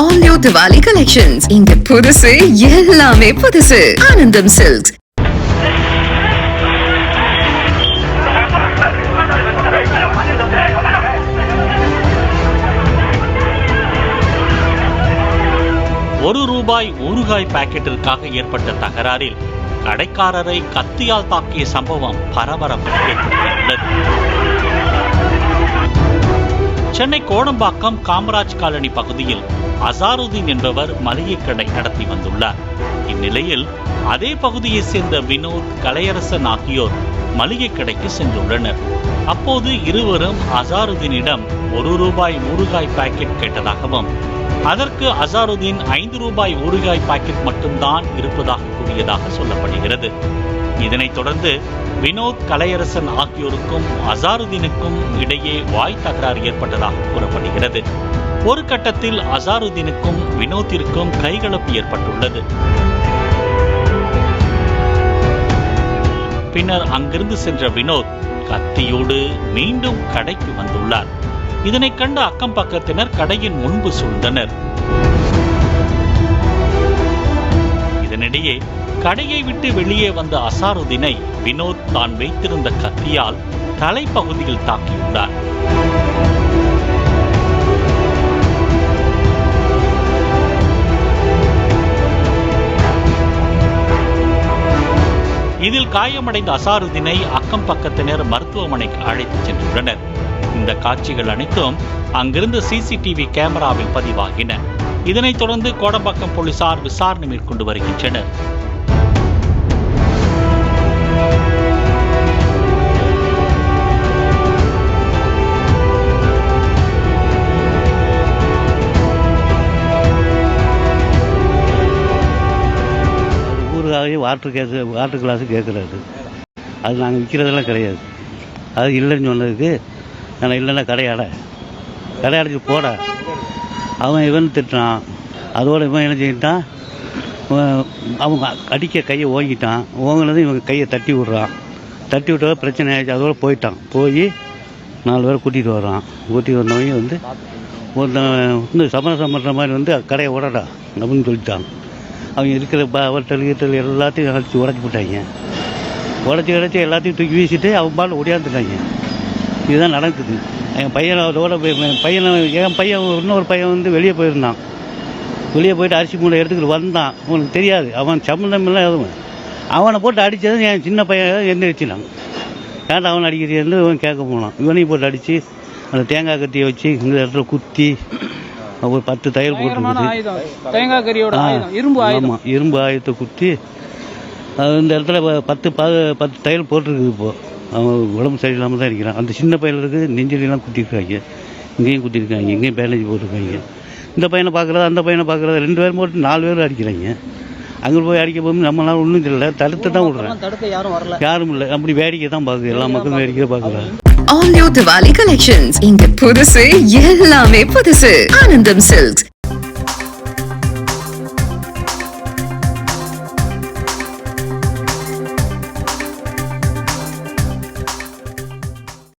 All new Diwali collections. இங்க புதுசு எல்லாமே புதுசு. ஆனந்தம் சில்க்ஸ். ₹1 ஊறுகாய் பாக்கெட்டிற்காக ஏற்பட்ட தகராறில் கடைக்காரரை கத்தியால் தாக்கிய சம்பவம் பரபரப்பை ஏற்படுத்தியுள்ளது. சென்னை கோடம்பாக்கம் காமராஜ் காலனி பகுதியில் அசாருதீன் என்பவர் மளிகை கடை நடத்தி வந்துள்ளார். இந்நிலையில் அதே பகுதியை சேர்ந்த வினோத், கலையரசன் ஆகியோர் மளிகை கடைக்கு சென்றுள்ளனர். அப்போது இருவரும் அசாருதீனிடம் ₹1 ஊறுகாய் பாக்கெட் கேட்டதாகவும் அதற்கு அசாருதீன் ₹5 ஊறுகாய் பாக்கெட் மட்டும்தான் இருப்பதாக கூறியதாக சொல்லப்படுகிறது. இதனைத் தொடர்ந்து வினோத், கலையரசன் ஆகியோருக்கும் அசாருதீனுக்கும் இடையே வாய் தகராறு ஏற்பட்டதாக கூறப்படுகிறது. ஒரு கட்டத்தில் அசாருதீனுக்கும் வினோத்திற்கும் கைகலப்பு ஏற்பட்டுள்ளது. பின்னர் அங்கிருந்து சென்ற வினோத் கத்தியோடு மீண்டும் கடைக்கு வந்துள்ளார். இதனை கண்ட அக்கம் பக்கத்தினர் கடையின் முன்பு சூழ்ந்தனர். இதனிடையே கடையை விட்டு வெளியே வந்த அசாருதீனை வினோத் தான் வைத்திருந்த கத்தியால் தலைப்பகுதியில் தாக்கியுள்ளார். இதில் காயமடைந்த அசாருதீனை அக்கம் பக்கத்தினர் மருத்துவமனைக்கு அழைத்து சென்றுள்ளனர். இந்த காட்சிகள் அனைத்தும் அங்கிருந்து சிசிடிவி கேமராவில் பதிவாகின. இதனைத் தொடர்ந்து கோடம்பாக்கம் போலீசார் விசாரணை மேற்கொண்டு வருகின்றனர். வாட்டர் கிளாஸு கேட்குறாரு. அது நாங்கள் விற்கிறதெல்லாம் கிடையாது. அது இல்லைன்னு சொன்னதுக்கு நான் இல்லைன்னா கடையாடைச்சு போட அவன் இவன் திட்டான். அதோடு இவன் என்ன செய்யிட்டான், அவங்க அடிக்க கையை ஓங்கிட்டான். ஓங்கினதும் இவங்க கையை தட்டி விட்றான். தட்டி விட்ட பிரச்சனை ஆகிடுச்சு. அதோடு போய் 4 பேரை கூட்டிகிட்டு வர்றான். கூட்டிகிட்டு வந்தவங்க ஒருத்தன் சமரசம் பண்ணுற மாதிரி கடையை உடடா அப்படின்னு சொல்லிட்டான். அவங்க இருக்கிற அவர்கிட்ட எல்லாத்தையும் உடச்சி போட்டாங்க. உடச்சி எல்லாத்தையும் தூக்கி வீசிட்டு அவன் பாட்டு ஒடியாந்துட்டாங்க. இதுதான் நடக்குது. என் பையன் அதோட என் பையன் இன்னொரு பையன் வெளியே போயிருந்தான். வெளியே போயிட்டு அரிசி மூட்டை எடுத்துக்கிட்டு வந்தான். உனக்கு தெரியாது, அவன் சம்மந்தமெல்லாம் எதுவும். அவனை போட்டு அடித்தது என் சின்ன பையன் எந்திரிச்சினான். ஏன்டா அவனை அடிக்கிறது அவன் கேட்க போனான். இவனையும் போட்டு அடித்து அந்த தேங்காய் கத்தியை வச்சு இந்த இடத்துல குத்தி ஒரு 10 தையல் போட்டுருக்குது. ஆமாம், இரும்பு ஆயுதத்தை குத்தி இந்த இடத்துல 10 தையல் போட்டிருக்குது. இப்போது அவன் உடம்பு சரியில்லாமல் தான் இருக்கிறான். அந்த சின்ன பையனுக்கு நெஞ்சிலாம் குத்திருக்காங்க, இங்கேயும் குத்திருக்காங்க, இங்கேயும் பேண்டேஜ் போட்டிருக்காங்க. இந்த பையனை பார்க்குறது அந்த பையனை பார்க்குறது 2 பேரும் போட்டு 4 பேர் அடிக்கிறாங்க. அங்கே போய் அடிக்க போகும்போது நம்மளால ஒன்றும் தெரியல, தடுத்து தான் விடுறேன். யாரும் இல்லை, அப்படி வேடிக்கை தான் பார்க்குது. எல்லா மக்களும் வேடிக்கை பார்க்குறாங்க. All new Diwali collections. இங்க புதுசு எல்லாமே புதுசு. ஆனந்தம் சில்க்ஸ்.